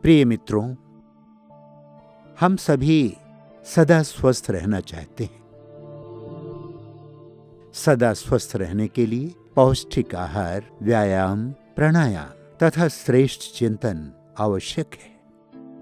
प्रिय मित्रों, हम सभी सदा स्वस्थ रहना चाहते हैं। सदा स्वस्थ रहने के लिए पौष्टिक आहार, व्यायाम, प्राणायाम तथा श्रेष्ठ चिंतन आवश्यक है।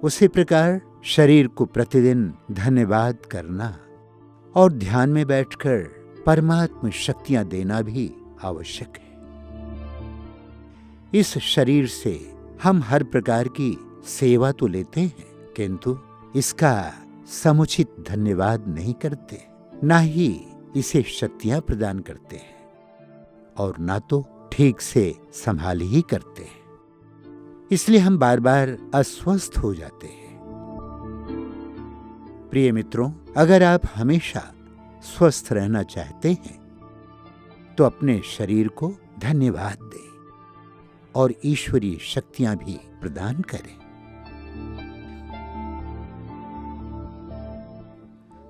उसी प्रकार शरीर को प्रतिदिन धन्यवाद करना और ध्यान में बैठकर परमात्म शक्तियां देना भी आवश्यक है। इस शरीर से हम हर प्रकार की सेवा तो लेते हैं, किंतु इसका समुचित धन्यवाद नहीं करते, ना ही इसे शक्तियां प्रदान करते हैं और ना तो ठीक से संभाल ही करते हैं। इसलिए हम बार बार अस्वस्थ हो जाते हैं। प्रिय मित्रों, अगर आप हमेशा स्वस्थ रहना चाहते हैं तो अपने शरीर को धन्यवाद दें और ईश्वरीय शक्तियां भी प्रदान करें।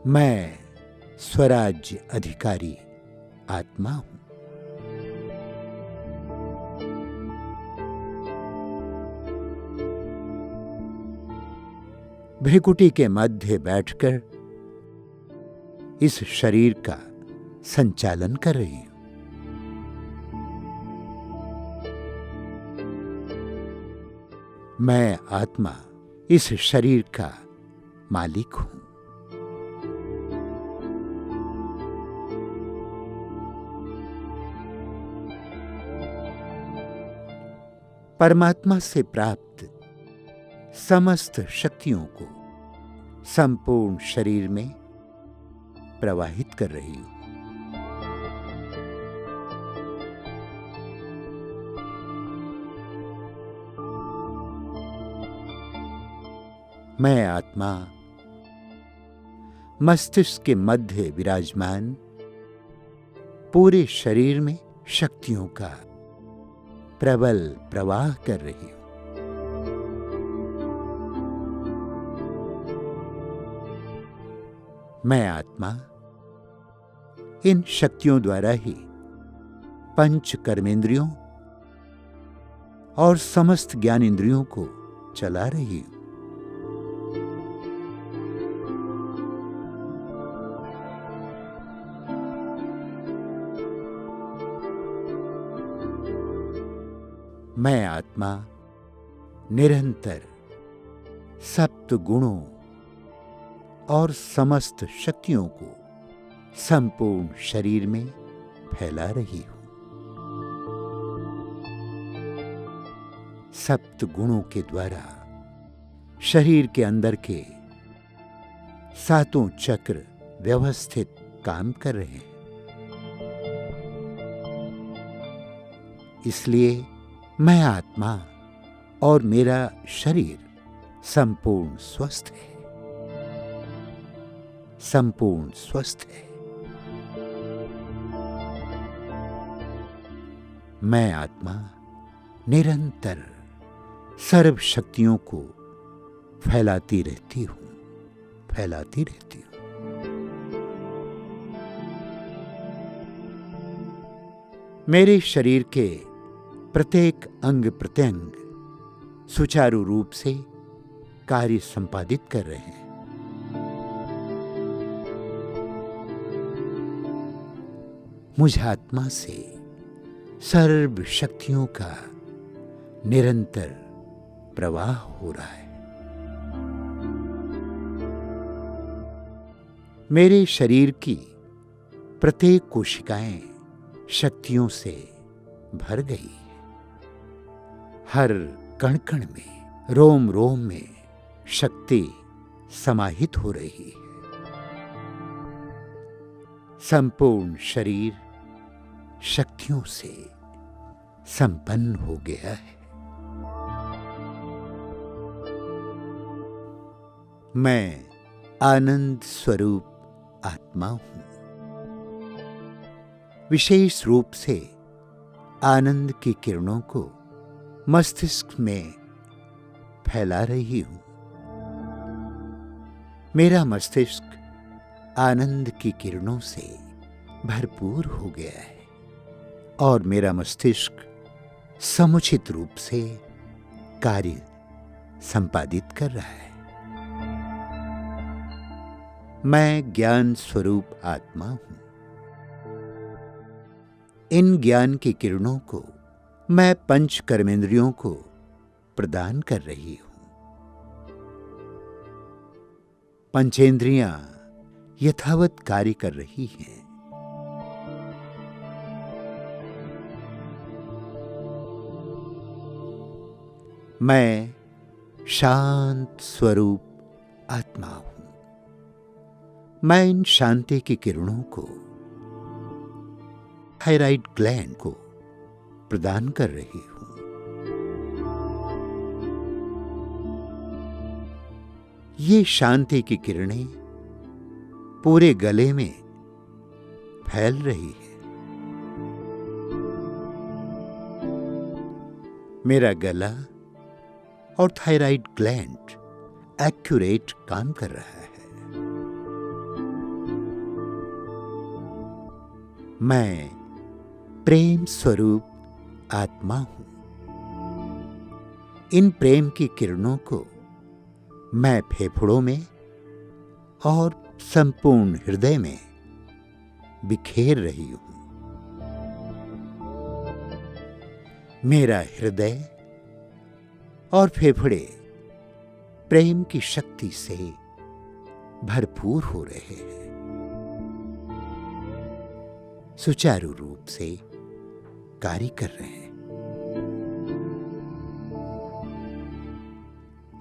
मैं स्वराज्य अधिकारी आत्मा हूं। भ्रिकुटी के मध्य बैठकर इस शरीर का संचालन कर रही हूं। मैं आत्मा इस शरीर का मालिक हूं। परमात्मा से प्राप्त समस्त शक्तियों को संपूर्ण शरीर में प्रवाहित कर रही हूं। मैं आत्मा मस्तिष्क के मध्य विराजमान पूरे शरीर में शक्तियों का प्रबल प्रवाह कर रही हूं। मैं आत्मा इन शक्तियों द्वारा ही पंच कर्मेंद्रियों और समस्त ज्ञानेंद्रियों को चला रही हूं। मैं आत्मा निरंतर सप्त गुणों और समस्त शक्तियों को संपूर्ण शरीर में फैला रही हूं। सप्त गुणों के द्वारा शरीर के अंदर के सातों चक्र व्यवस्थित काम कर रहे हैं। इसलिए मैं आत्मा और मेरा शरीर संपूर्ण स्वस्थ है, संपूर्ण स्वस्थ है। मैं आत्मा निरंतर सर्व शक्तियों को फैलाती रहती हूं, फैलाती रहती हूं। मेरे शरीर के प्रत्येक अंग प्रत्यंग सुचारू रूप से कार्य संपादित कर रहे हैं। मुझ आत्मा से सर्व शक्तियों का निरंतर प्रवाह हो रहा है। मेरे शरीर की प्रत्येक कोशिकाएं शक्तियों से भर गई है। हर कण कण में, रोम रोम में शक्ति समाहित हो रही है। संपूर्ण शरीर शक्तियों से संपन्न हो गया है। मैं आनंद स्वरूप आत्मा हूं। विशेष रूप से आनंद की किरणों को मस्तिष्क में फैला रही हूं। मेरा मस्तिष्क आनंद की किरणों से भरपूर हो गया है और मेरा मस्तिष्क समुचित रूप से कार्य संपादित कर रहा है। मैं ज्ञान स्वरूप आत्मा हूं। इन ज्ञान की किरणों को मैं पंच कर्मेंद्रियों को प्रदान कर रही हूं। पंचेंद्रियां यथावत कार्य कर रही हैं। मैं शांत स्वरूप आत्मा हूं। मैं इन शांति की किरणों को थायराइड ग्लैंड को प्रदान कर रही हूं। ये शांति की किरणें पूरे गले में फैल रही है। मेरा गला और थायराइड ग्लैंड एक्यूरेट काम कर रहा है। मैं प्रेम स्वरूप आत्मा हूं। इन प्रेम की किरणों को मैं फेफड़ों में और संपूर्ण हृदय में बिखेर रही हूं। मेरा हृदय और फेफड़े प्रेम की शक्ति से भरपूर हो रहे हैं। सुचारू रूप से कार्य कर रहे हैं।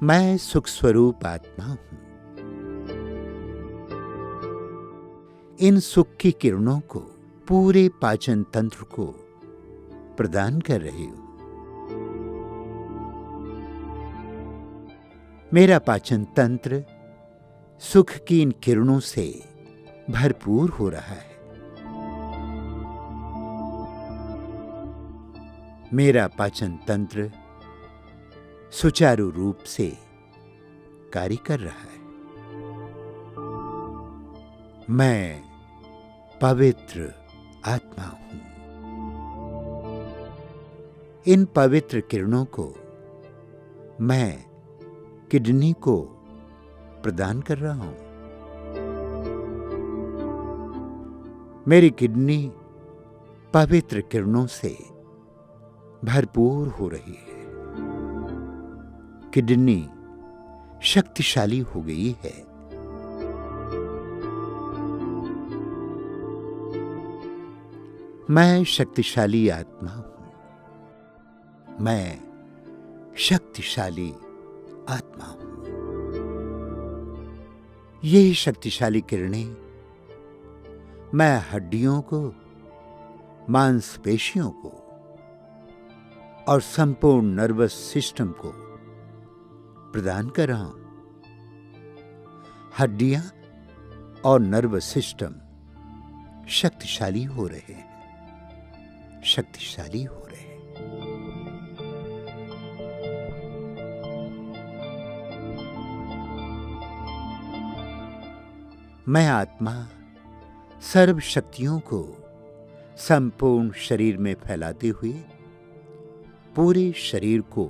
मैं सुख स्वरूप आत्मा हूं। इन सुख की किरणों को पूरे पाचन तंत्र को प्रदान कर रही हूं। मेरा पाचन तंत्र सुख की इन किरणों से भरपूर हो रहा है। मेरा पाचन तंत्र सुचारू रूप से कार्य कर रहा है। मैं पवित्र आत्मा हूं। इन पवित्र किरणों को मैं किडनी को प्रदान कर रहा हूं। मेरी किडनी पवित्र किरणों से भरपूर हो रही है। किडनी शक्तिशाली हो गई है। मैं शक्तिशाली आत्मा हूं। मैं शक्तिशाली आत्मा हूं। ये शक्तिशाली किरणें मैं हड्डियों को, मांसपेशियों को और संपूर्ण नर्वस सिस्टम को प्रदान कर रहा हूं। हड्डियां और नर्वस सिस्टम शक्तिशाली हो रहे हैं। शक्तिशाली हो रहे हैं। मैं आत्मा सर्व शक्तियों को संपूर्ण शरीर में फैलाते हुए पूरे शरीर को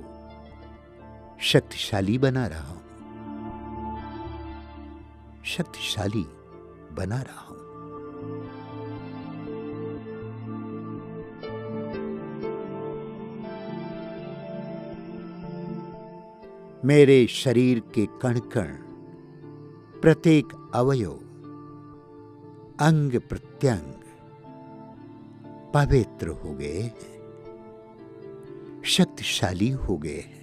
शक्तिशाली बना रहा हूं। शक्तिशाली बना रहा हूं। मेरे शरीर के कण कण, प्रत्येक अवयव, अंग प्रत्यंग पवित्र हो गए हैं। शक्तिशाली हो गए हैं।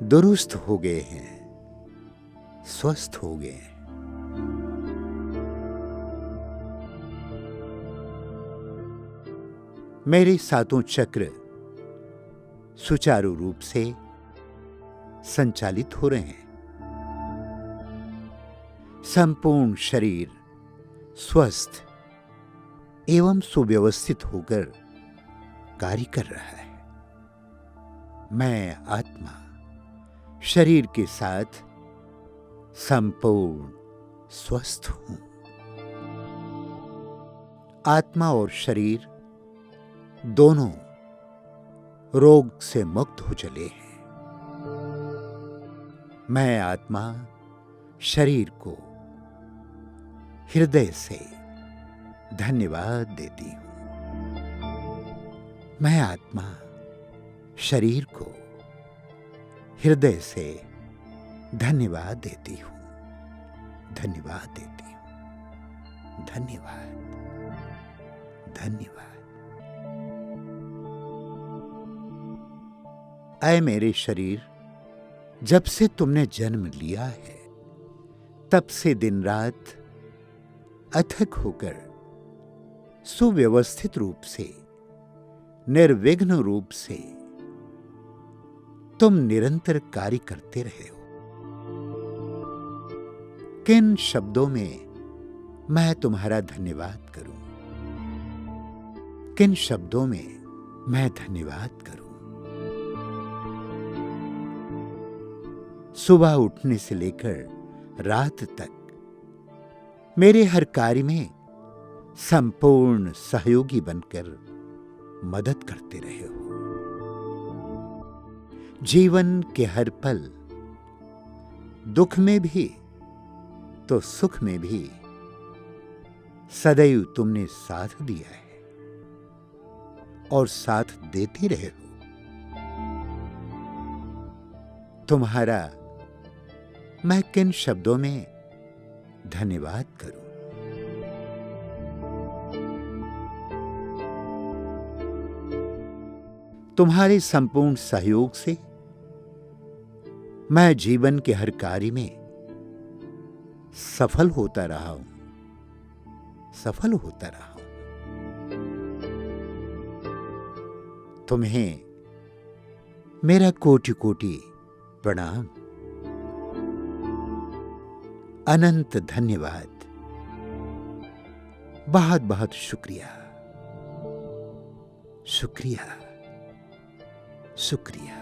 दुरुस्त हो गए हैं। स्वस्थ हो गए हैं। मेरे सातों चक्र सुचारू रूप से संचालित हो रहे हैं। संपूर्ण शरीर स्वस्थ एवं सुव्यवस्थित होकर कार्य कर रहा है। मैं आत्मा शरीर के साथ संपूर्ण स्वस्थ हूं। आत्मा और शरीर दोनों रोग से मुक्त हो चले हैं। मैं आत्मा शरीर को हृदय से धन्यवाद देती हूं। मैं आत्मा शरीर को हृदय से धन्यवाद देती हूं। धन्यवाद देती हूं। धन्यवाद, धन्यवाद। ऐ मेरे शरीर, जब से तुमने जन्म लिया है तब से दिन रात अथक होकर सुव्यवस्थित रूप से, निर्विघ्न रूप से तुम निरंतर कार्य करते रहे हो। किन शब्दों में मैं तुम्हारा धन्यवाद करूं? किन शब्दों में मैं धन्यवाद करूं? सुबह उठने से लेकर रात तक मेरे हर कार्य में संपूर्ण सहयोगी बनकर मदद करते रहे हो। जीवन के हर पल, दुख में भी तो सुख में भी सदैव तुमने साथ दिया है और साथ देते रहे हो। तुम्हारा मैं किन शब्दों में धन्यवाद करूं? तुम्हारे संपूर्ण सहयोग से मैं जीवन के हर कार्य में सफल होता रहा हूं, सफल होता रहा हूं। तुम्हें मेरा कोटि कोटि प्रणाम, अनंत धन्यवाद, बहुत बहुत शुक्रिया, शुक्रिया, शुक्रिया।